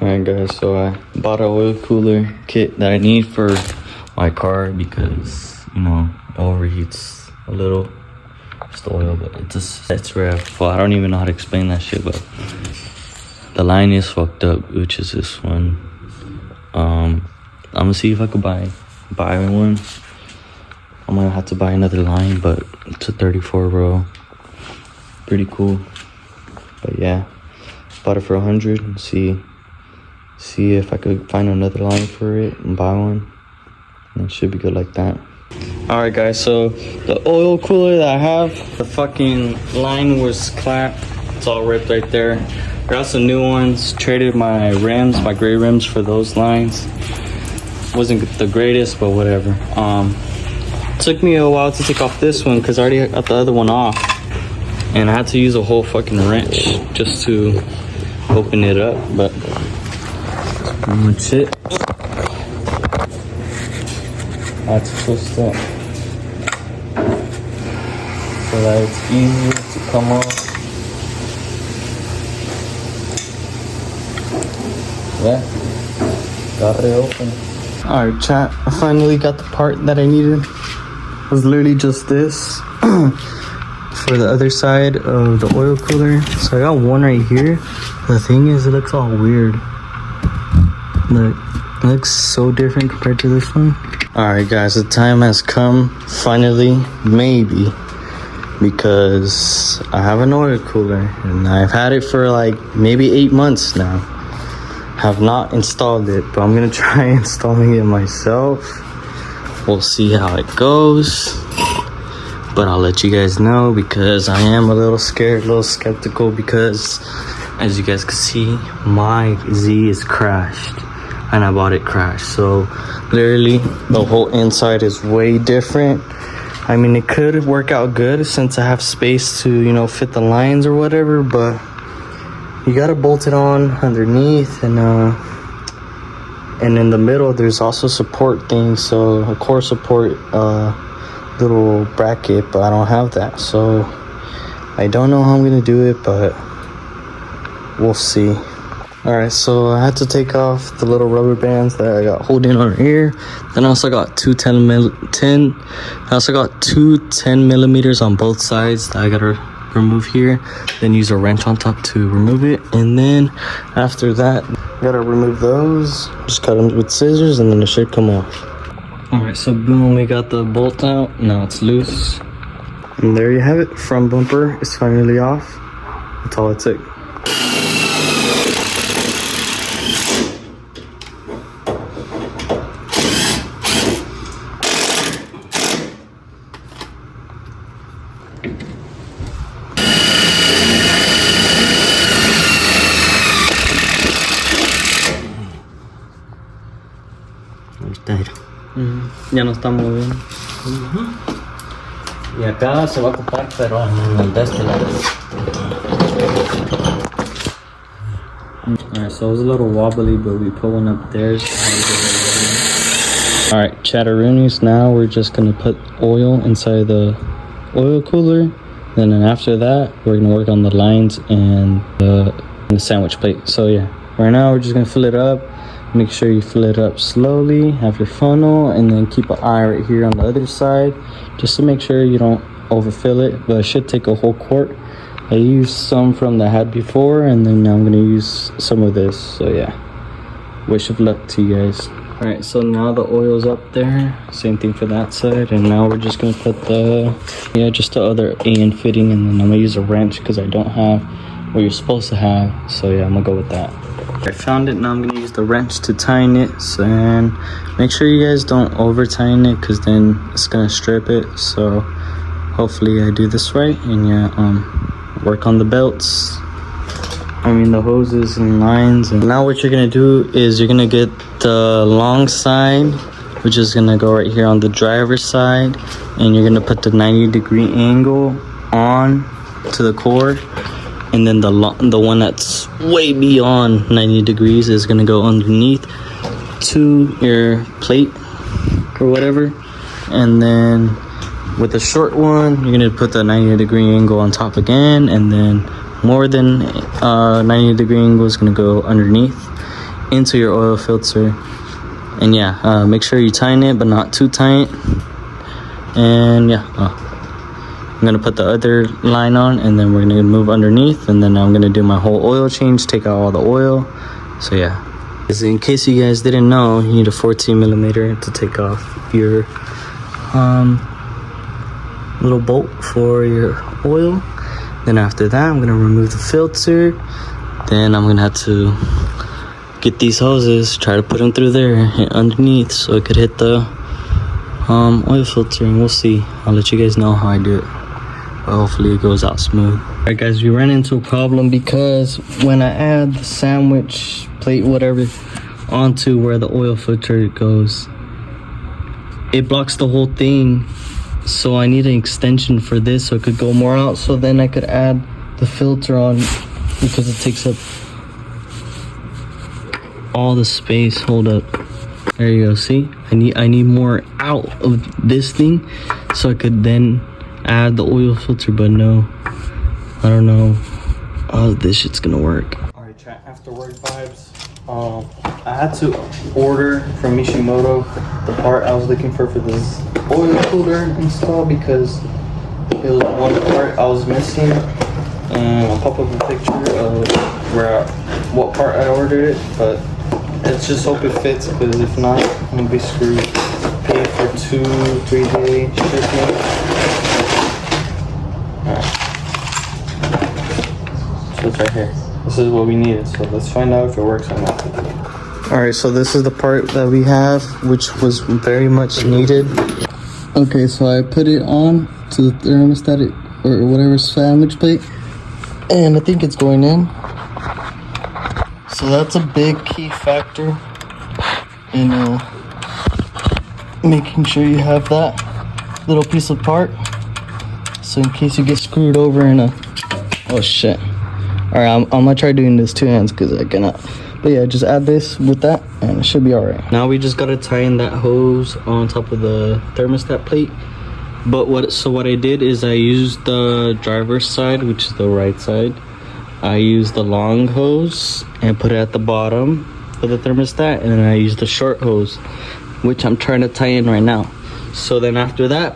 Alright guys, so I bought an oil cooler kit that I need for my car because, you know, it overheats a little. It's the oil, but it's a Setrab. Well, I don't even know how to explain that shit, but the line is fucked up, which is this one. I'm gonna see if I could buy one. I might have to buy another line, but it's a 34 row. Pretty cool. But yeah, bought it for 100 and see if I could find another line for it and buy one. And it should be good like that. Alright guys, so the oil cooler that I have, the fucking line was clapped. It's all ripped right there. Got some new ones, traded my rims, my gray rims for those lines. Wasn't the greatest, but whatever. Took me a while to take off this one because I already got the other one off. And I had to use a whole fucking wrench just to open it up, but that's pretty much it. That's twist up so that it's easier to come off. Yeah, got it open. Alright chat, I finally got the part that I needed. It was literally just this for the other side of the oil cooler. So I got one right here. The thing is, it looks all weird. Look, it looks so different compared to this one. Alright guys, the time has come, finally, maybe, because I have an oil cooler and I've had it for like maybe 8 months now. Have not installed it, but I'm gonna try installing it myself. We'll see how it goes, but I'll let you guys know because I am a little scared, a little skeptical, because as you guys can see, my Z is crashed and I bought it crashed. So literally the whole inside is way different. I mean, it could work out good since I have space to, you know, fit the lines or whatever, but you gotta bolt it on underneath, and in the middle there's also support things, so a core support little bracket, but I don't have that, so I don't know how I'm gonna do it, but we'll see. Alright, so I had to take off the little rubber bands that I got holding on here. Then I also got two 10 millimeters on both sides that I gotta remove here, then use a wrench on top to remove it, and then after that gotta remove those, just cut them with scissors, and then it should come off. All right, so boom, we got the bolt out. Now it's loose, and there you have it. Front bumper is finally off. That's all it took. Ya no está moviendo. Y acá se va a ocupar, pero en el de este lado. Alright, so it was a little wobbly, but we put one up there. Alright, chatteroonies, now we're just gonna put oil inside the oil cooler. Then after that, we're gonna work on the lines and the sandwich plate. So yeah, right now we're just gonna fill it up. Make sure you fill it up slowly, have your funnel, and then keep an eye right here on the other side just to make sure you don't overfill it, but it should take a whole quart. I used some from the I had before, and then I'm gonna use some of this. So yeah, wish of luck to you guys. All right, so now the oil's up there, same thing for that side, and now we're just gonna put just the other AN fitting, and then I'm gonna use a wrench because I don't have what you're supposed to have. So yeah, I'm gonna go with that. I found it. Now I'm gonna use the wrench to tighten it, and make sure you guys don't over tighten it because then it's gonna strip it. So hopefully I do this right, and yeah, work on the belts, the hoses and lines. And now what you're gonna do is you're gonna get the long side, which is gonna go right here on the driver's side, and you're gonna put the 90-degree angle on to the core. And then the one that's way beyond 90 degrees is gonna go underneath to your plate or whatever. And then with the short one, you're gonna put the 90-degree angle on top again, and then more than 90-degree angle is gonna go underneath. into your oil filter. And yeah, make sure you tighten it, but not too tight. And yeah, I'm gonna put the other line on, and then we're gonna move underneath, and then I'm gonna do my whole oil change, take out all the oil. So yeah, in case you guys didn't know, you need a 14mm to take off your little bolt for your oil. Then after that, I'm gonna remove the filter. Then I'm gonna have to get these hoses, try to put them through there and underneath so it could hit the oil filter, and we'll see. I'll let you guys know how I do it, but hopefully it goes out smooth. All right guys, we ran into a problem because when I add the sandwich plate, whatever, onto where the oil filter goes, it blocks the whole thing. So I need an extension for this so it could go more out, so then I could add the filter on, because it takes up all the space. Hold up, there you go. See, I need more out of this thing so I could then add the oil filter. But no, I don't know how this shit's gonna work. All right, chat, after work vibes. I had to order from Mishimoto the part I was looking for this oil cooler install, because it was one part I was missing. And I'll pop up a picture of what part I ordered it, but let's just hope it fits, because if not, I'm gonna be screwed. Pay for 2-3 day shipping. Alright, so it's right here. This is what we needed, so let's find out if it works or not. Alright, so this is the part that we have, which was very much needed. Okay, so I put it on to the thermostat or whatever sandwich plate, and I think it's going in. So that's a big key factor in making sure you have that little piece of part, so in case you get screwed over in a... Oh shit. Alright, I'm gonna try doing this 2 hands because I cannot. But yeah, just add this with that and it should be alright. Now we just gotta tie in that hose on top of the thermostat plate. But what I did is I used the driver's side, which is the right side. I used the long hose and put it at the bottom of the thermostat, and then I used the short hose, which I'm trying to tie in right now. So then after that,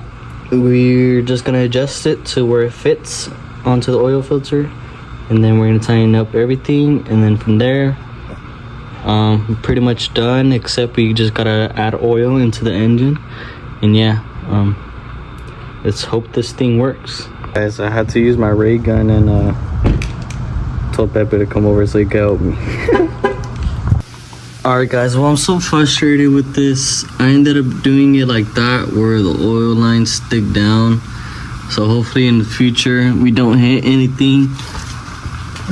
we're just gonna adjust it to where it fits onto the oil filter, and then we're gonna tighten up everything, and then from there, pretty much done, except we just gotta add oil into the engine. And yeah, let's hope this thing works. Guys, I had to use my ray gun and told Pepe to come over so he could help me. Alright guys, well, I'm so frustrated with this. I ended up doing it like that, where the oil lines stick down. So hopefully in the future we don't hit anything.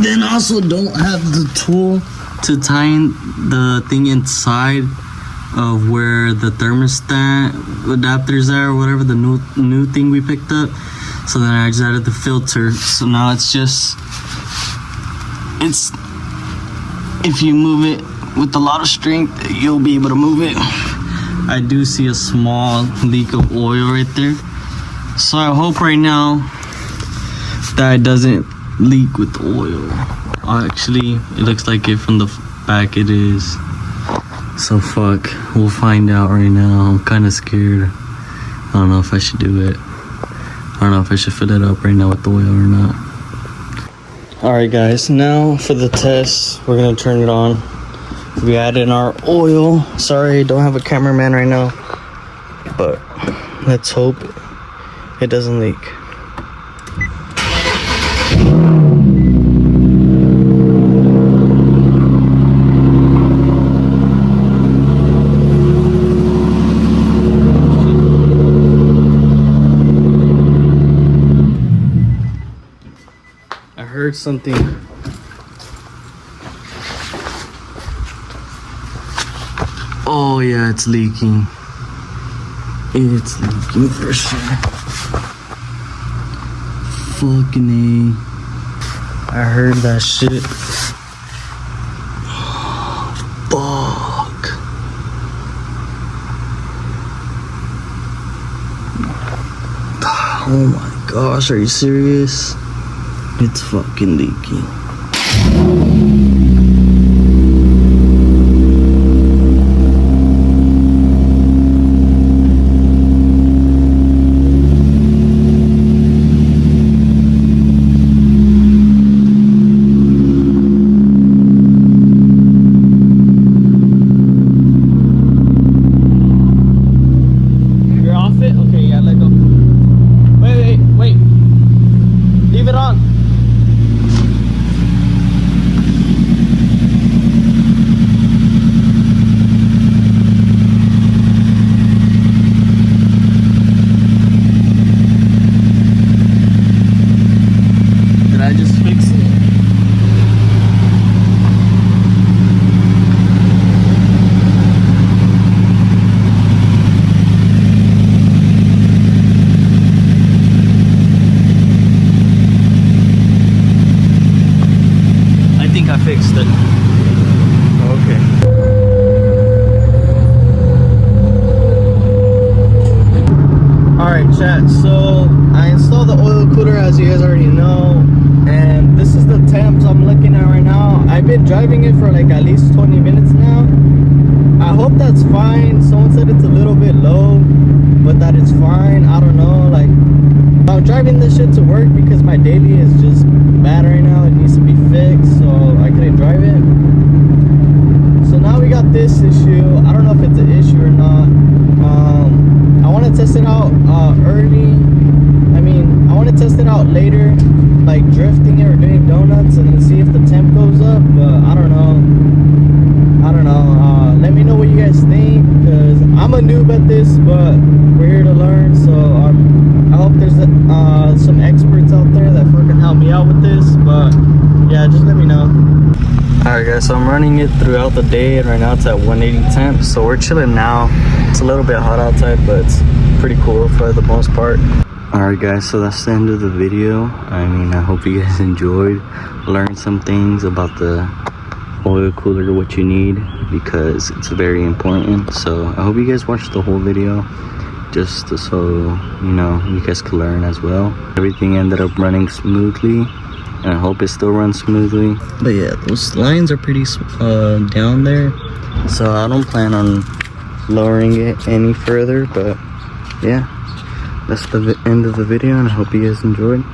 Then also don't have the tool to tighten the thing inside of where the thermostat adapters are, or whatever, the new thing we picked up. So then I just added the filter. So now it's if you move it with a lot of strength, you'll be able to move it. I do see a small leak of oil right there, so I hope right now that it doesn't leak with the oil. Actually, it looks like it from the back it is. So fuck, we'll find out right now. I'm kind of scared. I don't know if I should do it. I don't know if I should fill it up right now with the oil or not. Alright guys, now for the test, we're gonna turn it on. We added our oil. Sorry, don't have a cameraman right now, but let's hope it doesn't leak. I heard something. Oh yeah, it's leaking. It's leaking for sure. Fucking A. I heard that shit. Fuck. Oh my gosh, are you serious? It's fucking leaking. chat. So I installed the oil cooler, as you guys already know, and this is the temps I'm looking at right now. I've been driving it for like at least 20 minutes now. I hope that's fine. Someone said it's a little bit low, but that it's fine. I don't know. Like, I'm driving this shit to work because my daily is just bad right now. It needs to be fixed, so I couldn't drive it. So now we got this issue. I don't know if it's an issue or not. I want to test it out early. I want to test it out later, like drifting it or doing donuts, and then see if the temp goes up. But I don't know. Let me know what you guys think, because I'm a noob at this, but we're here to learn. So I hope there's some experts out there that can help me out with this. But yeah, just let me know. Alright guys, so I'm running it throughout the day, and right now it's at 180 temp, so we're chilling now. It's a little bit hot outside, but it's pretty cool for the most part. Alright guys, so that's the end of the video. I hope you guys enjoyed, learned some things about the oil cooler, what you need, because it's very important. So I hope you guys watched the whole video, just so you guys can learn as well. Everything ended up running smoothly, and I hope it still runs smoothly. But yeah, those lines are pretty down there, so I don't plan on lowering it any further. But yeah, that's the end of the video, and I hope you guys enjoyed.